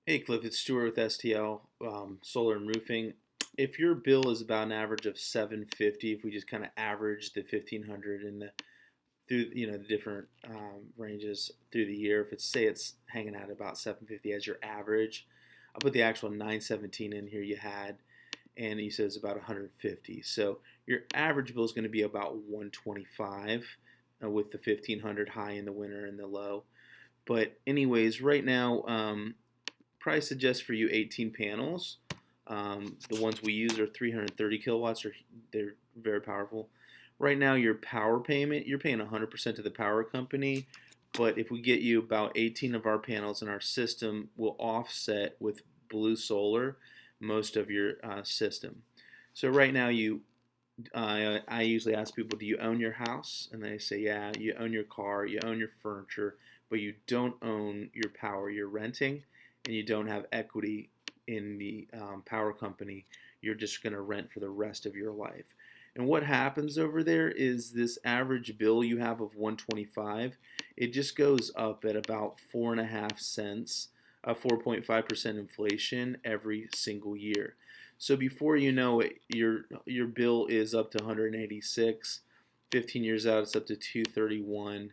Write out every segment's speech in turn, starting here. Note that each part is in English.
Hey Cliff, it's Stuart with STL Solar and Roofing. If your bill is about an average of 750, if we just kind of average the 1500 in the through the different ranges through the year, if it's hanging out about 750 as your average, I'll put the actual 917 in here you had, and you said it's about 150. So your average bill is going to be about 125 with the 1500 high in the winter and the low. But anyways, right now. Probably suggest for you 18 panels. The ones we use are 330 kilowatts. They're very powerful. Right now, your power payment, you're paying 100% to the power company. But if we get you about 18 of our panels in our system, we'll offset with blue solar most of your system. So right now, I usually ask people, do you own your house? And they say, yeah. You own your car, you own your furniture, but you don't own your power. You're renting, and you don't have equity in the power company. You're just going to rent for the rest of your life. And what happens over there is this average bill you have of 125, it just goes up at about 4.5 cents, 4.5% inflation every single year. So before you know it, your bill is up to 186. 15 years out, it's up to 231.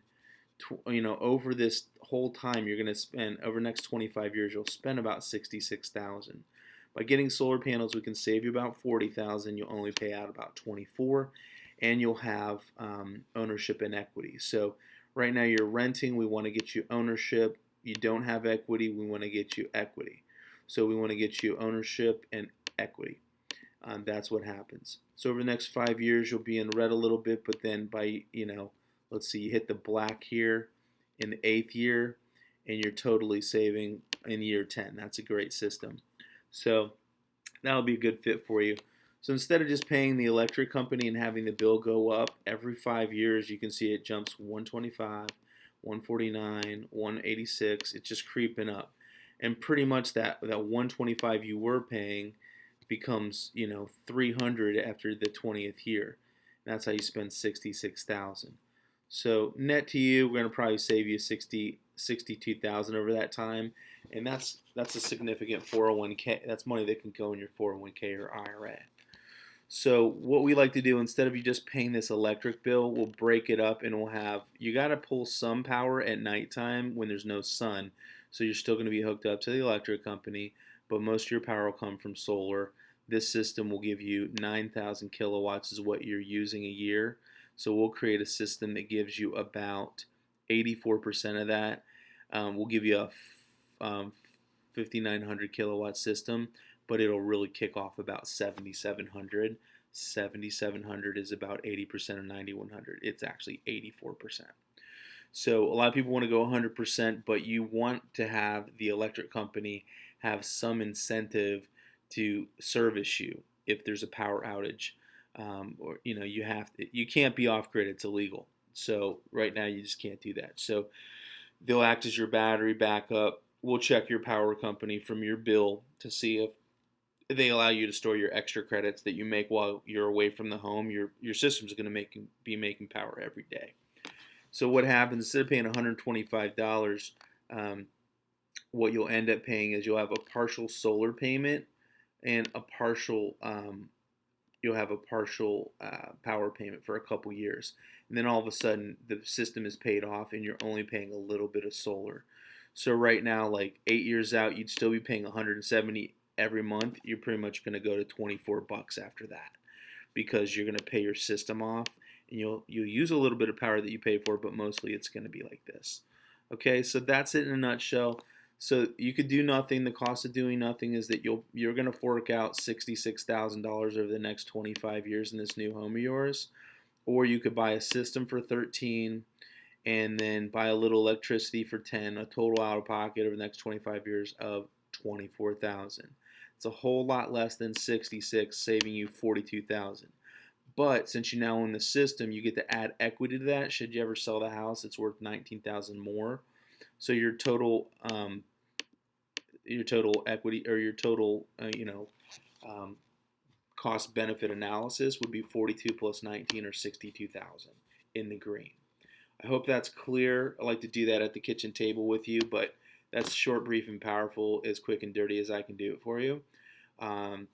Over this whole time, you're going to spend, over the next 25 years, you'll spend about 66,000. By getting solar panels, we can save you about 40,000. You'll only pay out about 24, and you'll have ownership and equity. So right now you're renting. We want to get you ownership. You don't have equity. We want to get you equity. So we want to get you ownership and equity. That's what happens. So over the next 5 years, you'll be in red a little bit, but then by let's see, you hit the black here in the 8th year, and you're totally saving in year 10. That's a great system. So that'll be a good fit for you. So instead of just paying the electric company and having the bill go up every 5 years, you can see it jumps 125, 149, 186. It's just creeping up. And pretty much that 125 you were paying becomes 300 after the 20th year. And that's how you spend 66,000. So net to you, we're going to probably save you 62,000 over that time, and that's a significant 401k. That's money that can go in your 401k or IRA. So what we like to do, instead of you just paying this electric bill, we'll break it up, and you got to pull some power at nighttime when there's no sun. So you're still going to be hooked up to the electric company, but most of your power will come from solar. This system will give you 9,000 kilowatts is what you're using a year. So we'll create a system that gives you about 84% of that. We'll give you a 5,900 kilowatt system, but it'll really kick off about 7,700. 7,700 is about 80% of 9,100. It's actually 84%. So a lot of people want to go 100%, but you want to have the electric company have some incentive to service you if there's a power outage. Or you can't be off grid, it's illegal. So right now you just can't do that. So they'll act as your battery backup. We'll check your power company from your bill to see if they allow you to store your extra credits that you make while you're away from the home. Your system's going to be making power every day. So what happens, instead of paying $125, what you'll end up paying is you'll have a partial solar payment and you'll have a partial power payment for a couple years. And then all of a sudden, the system is paid off and you're only paying a little bit of solar. So right now, like 8 years out, you'd still be paying 170 every month. You're pretty much going to go to 24 bucks after that because you're going to pay your system off, and you'll use a little bit of power that you pay for, but mostly it's going to be like this. Okay, so that's it in a nutshell. So you could do nothing. The cost of doing nothing is that you're going to fork out $66,000 over the next 25 years in this new home of yours, or you could buy a system for 13, and then buy a little electricity for 10. A total out of pocket over the next 25 years of 24,000. It's a whole lot less than 66, saving you 42,000. But since you now own the system, you get to add equity to that. Should you ever sell the house, it's worth 19,000 more. So your total equity, or your total cost benefit analysis would be 42 plus 19, or 62,000 in the green. I hope that's clear. I like to do that at the kitchen table with you, but That's short, brief, and powerful, as quick and dirty as I can do it for you. Um,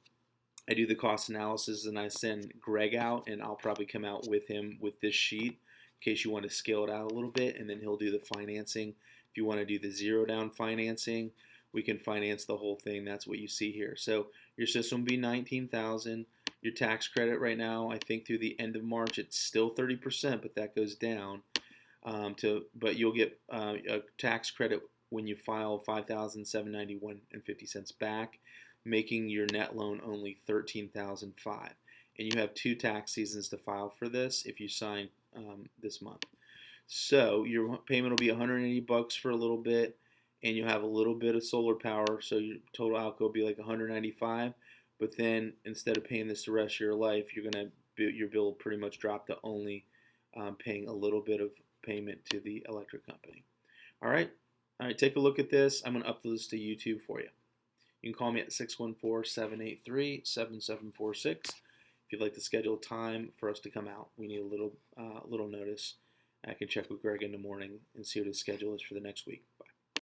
I do the cost analysis and I send Greg out, and I'll probably come out with him with this sheet in case you want to scale it out a little bit, and then he'll do the financing. If you want to do the zero down financing, we can finance the whole thing. That's what you see here. So your system will be $19,000. Your tax credit right now, I think through the end of March, it's still 30%, but that goes down but you'll get a tax credit when you file $5,791.50 back, making your net loan only $13,005. And you have 2 tax seasons to file for this if you sign this month. So your payment will be $180 for a little bit, and you have a little bit of solar power, so your total outgo will be like $195. But then instead of paying this the rest of your life, your bill will pretty much drop to only paying a little bit of payment to the electric company. All right, take a look at this. I'm going to upload this to YouTube for you. You can call me at 614-783-7746 if you'd like to schedule time for us to come out. We need a little notice. I can check with Greg in the morning and see what his schedule is for the next week. Bye.